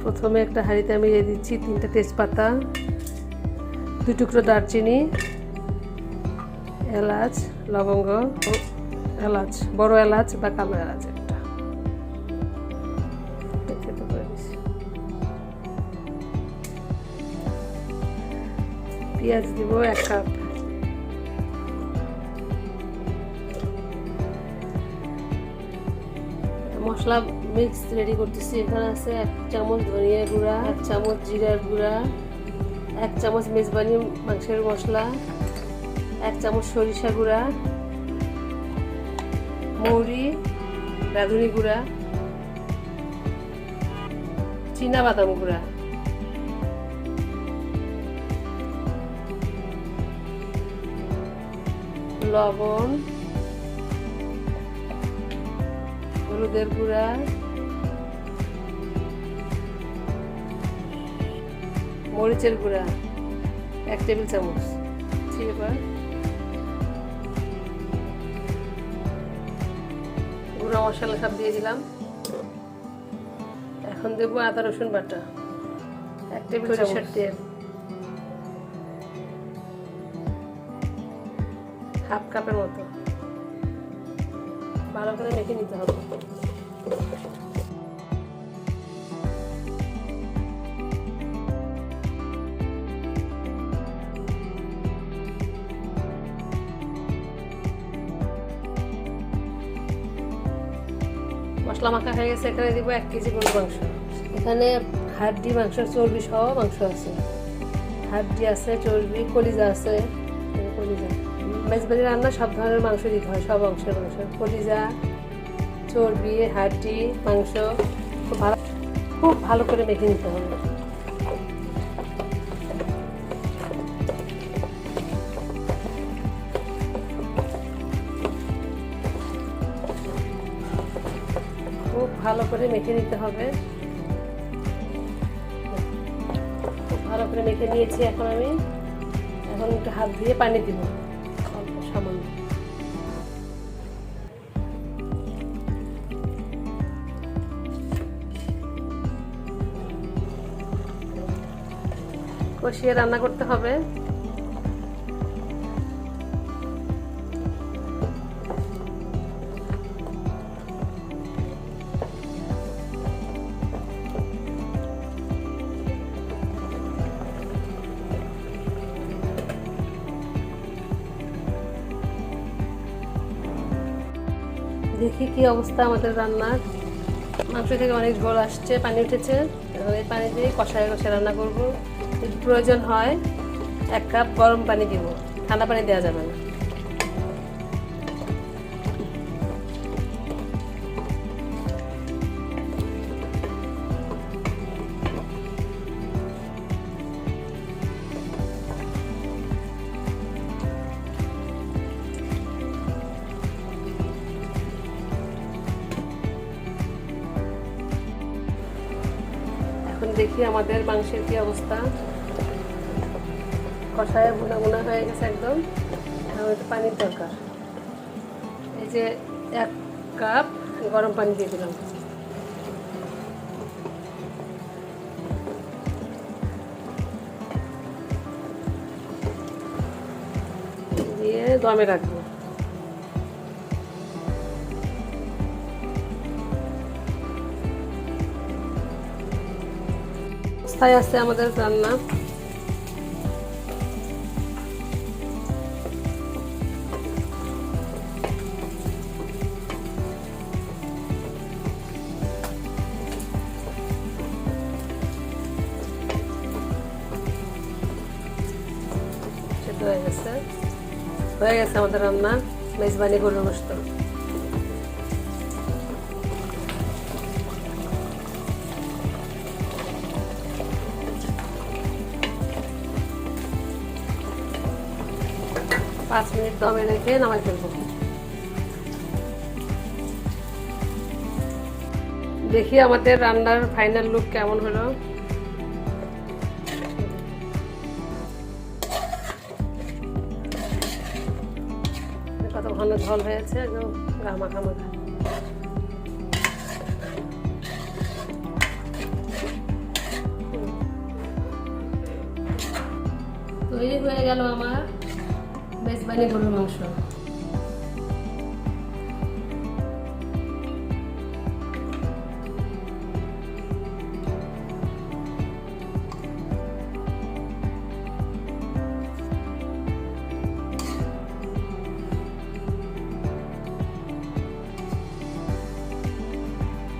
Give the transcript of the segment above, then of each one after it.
প্রথমে একটা হাঁড়িতে আমি দিয়ে দিচ্ছি 3টা তেজপাতা, 2 টুকরো দারচিনি, এলাচ, লবঙ্গ, এলাচ, বড় এলাচ বা কালো এলাচ একটা তেতো করে দিচ্ছি। পেঁয়াজ দিব 1 কাপ, মশলা মিক্স রেডি করতেছি। এখানে আছে 1 চামচ ধনিয়া গুঁড়া, 1 চামচ জিরার গুঁড়া, 1 চামচ মেজবানি মাংসের মশলা, 1 চামচ সরিষা গুঁড়া, মৌরি, রাঁধুনি গুঁড়া, চীনা বাদাম গুঁড়া, লবণ, হলুদের গুঁড়া, মরিচের গুঁড়া 1 টেবিল চামচ, এবার গুঁড়া মশলা সব দিয়ে দিলাম। এখন দেবো আদা রসুন বাটা 1 টেবিল চামচ, তেল 1/2 কাপের মতো, ভালো করে মেখে নিতে হবে। মশলা মাখা হয়ে গেছে। এখানে দিব 1 কেজি গরুর মাংস। এখানে হাড্ডি মাংস, চর্বি সহ মাংস আছে, হাড্ডি আছে, চর্বি, কলিজা আছে। কলিজা মেজবানি রান্না সব ধরনের মাংস দিতে হয়, সব অংশের মাংস, কলিজা, চর্বি, হাড্ডি মাংস খুব ভালো করে মেখে নিতে হবে। খুব ভালো করে মেখে নিতে হবে। ভালো করে মেখে নিয়েছি। এখন একটু হাত দিয়ে পানি দিব অল্প সামান্য। কষিয়ে রান্না করতে হবে। দেখি কি অবস্থা আমাদের রান্নার। মাংস থেকে অনেক ঝোল আসছে, পানি উঠেছে। এই পানি দিয়ে কষায় কষায় রান্না করব। যদি প্রয়োজন হয় 1 কাপ গরম পানি দিব, ঠান্ডা পানি দেওয়া যাবে না। এখন দেখি আমাদের মাংসের কি অবস্থা। কষায় ভুনা ভুনা হয়ে গেছে একদম। এখন একটু পানির দরকার। এই যে 1 কাপ গরম পানি দিয়ে দিলাম। দিয়ে দমে রাখবো। অবস্থায় আছে আমাদের রান্না। হয়ে গেছে আমাদের রান্না, মেজবানি গরুর গোশত। পাঁচ মিনিট দমে রেখে নামাই ফেলবো। দেখি আমাদের রান্নার ফাইনাল লুক কেমন হলো। কত ঘন ঝোল হয়েছে, একদম গামাখা মাখা। তৈরি হয়ে গেল আমার মেজবানি গরুর মাংস।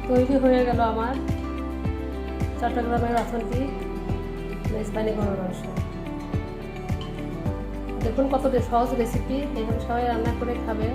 তৈরি হয়ে গেল আমার চট্টগ্রামের অথেন্টিক মেজবানি গরুর মাংস। দেখুন কতটা সহজ রেসিপি, এখানে সবাই রান্না করে খাবে।